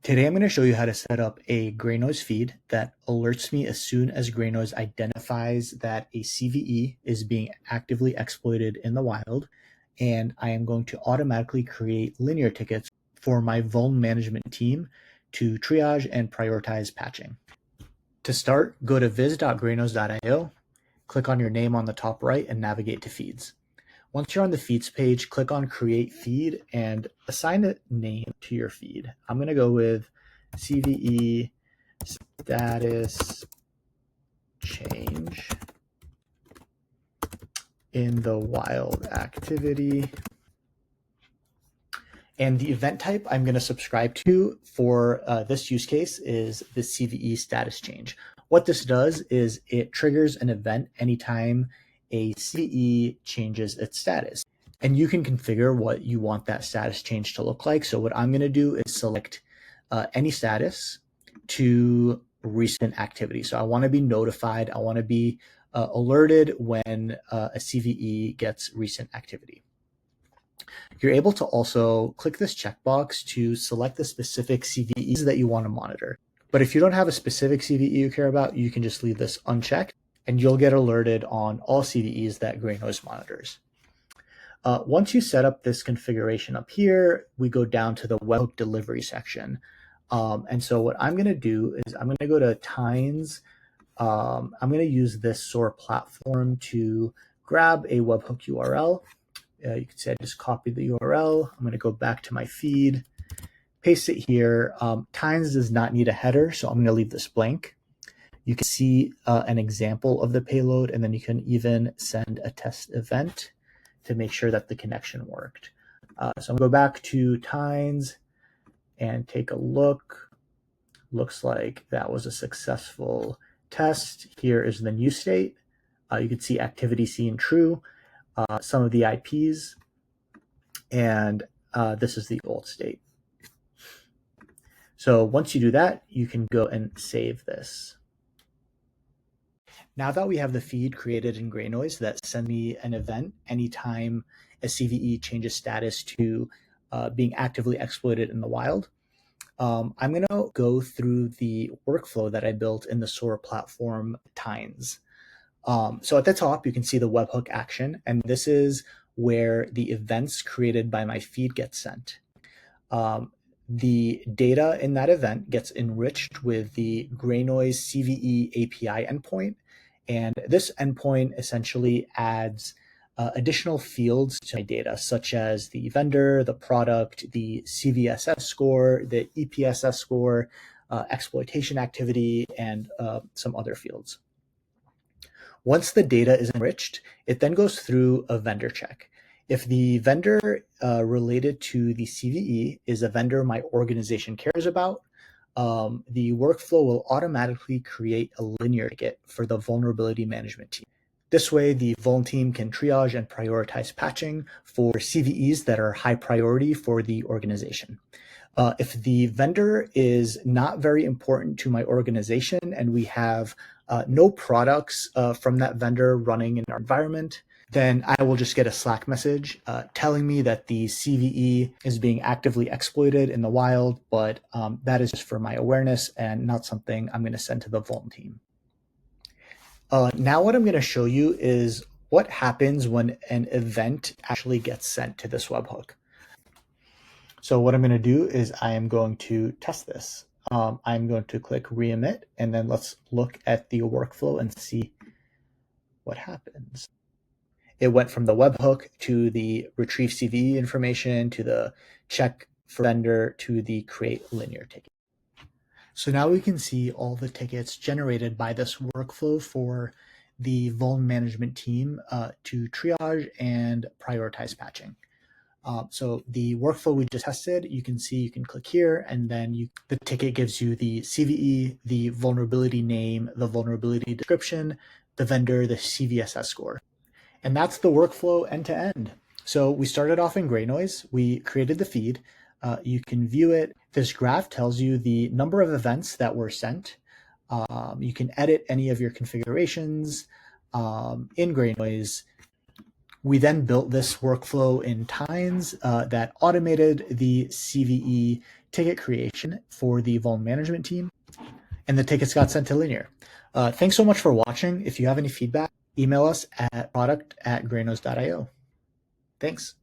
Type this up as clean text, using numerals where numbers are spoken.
Today I'm going to show you how to set up a GreyNoise feed that alerts me as soon as GreyNoise identifies that a CVE is being actively exploited in the wild, and I am going to automatically create linear tickets for my vuln management team to triage and prioritize patching. To start, go to viz.greynoise.io, click on your name on the top right, and navigate to feeds. Once you're on the feeds page, click on create feed and assign a name to your feed. I'm going to go with CVE status change in the wild activity. And the event type I'm going to subscribe to for this use case is the CVE status change. What this does is it triggers an event anytime a CVE changes its status. And you can configure what you want that status change to look like. So what I'm going to do is select any status to recent activity. So I want to be notified. I want to be alerted when a CVE gets recent activity. You're able to also click this checkbox to select the specific CVEs that you want to monitor. But if you don't have a specific CVE you care about, you can just leave this unchecked and you'll get alerted on all CVEs that GreyNoise monitors. Once you set up this configuration up here, we go down to the webhook delivery section. And so what I'm going to do is I'm going to go to Tines. I'm going to use this SOAR platform to grab a webhook URL. You can say I just copied the URL. I'm going to go back to my feed, paste it here. Tines does not need a header, so I'm going to leave this blank. You can see an example of the payload, and then you can even send a test event to make sure that the connection worked. So I'm going to go back to Tines and take a look. Looks like that was a successful test. Here is the new state. You can see activity seen true, some of the IPs, and this is the old state. So once you do that, you can go and save this. Now that we have the feed created in GreyNoise that send me an event anytime a CVE changes status to being actively exploited in the wild, I'm going to go through the workflow that I built in the SOAR platform Tines. So at the top, you can see the webhook action, and this is where the events created by my feed get sent. The data in that event gets enriched with the GreyNoise CVE API endpoint, and this endpoint essentially adds additional fields to my data, such as the vendor, the product, the CVSS score, the EPSS score, exploitation activity, and some other fields. Once the data is enriched, it then goes through a vendor check. If the vendor related to the CVE is a vendor my organization cares about, the workflow will automatically create a linear ticket for the vulnerability management team. This way, the vuln team can triage and prioritize patching for CVEs that are high priority for the organization. If the vendor is not very important to my organization and we have no products from that vendor running in our environment, then I will just get a Slack message telling me that the CVE is being actively exploited in the wild, but that is just for my awareness and not something I'm going to send to the vuln team. Now what I'm going to show you is what happens when an event actually gets sent to this webhook. So what I'm going to do is I am going to test this. I'm going to click reemit, and then let's look at the workflow and see what happens. It went from the webhook to the retrieve CVE information to the check for vendor to the create linear ticket. So now we can see all the tickets generated by this workflow for the vuln management team to triage and prioritize patching. So the workflow we just tested, you can see you can click here, and then the ticket gives you the CVE, the vulnerability name, the vulnerability description, the vendor, the CVSS score. And that's the workflow end to end. So we started off in GreyNoise. We created the feed. You can view it. This graph tells you the number of events that were sent. You can edit any of your configurations in GreyNoise. We then built this workflow in Tines that automated the CVE ticket creation for the vuln management team, and the tickets got sent to Linear. Thanks so much for watching. If you have any feedback, email us at product@greynoise.io. Thanks.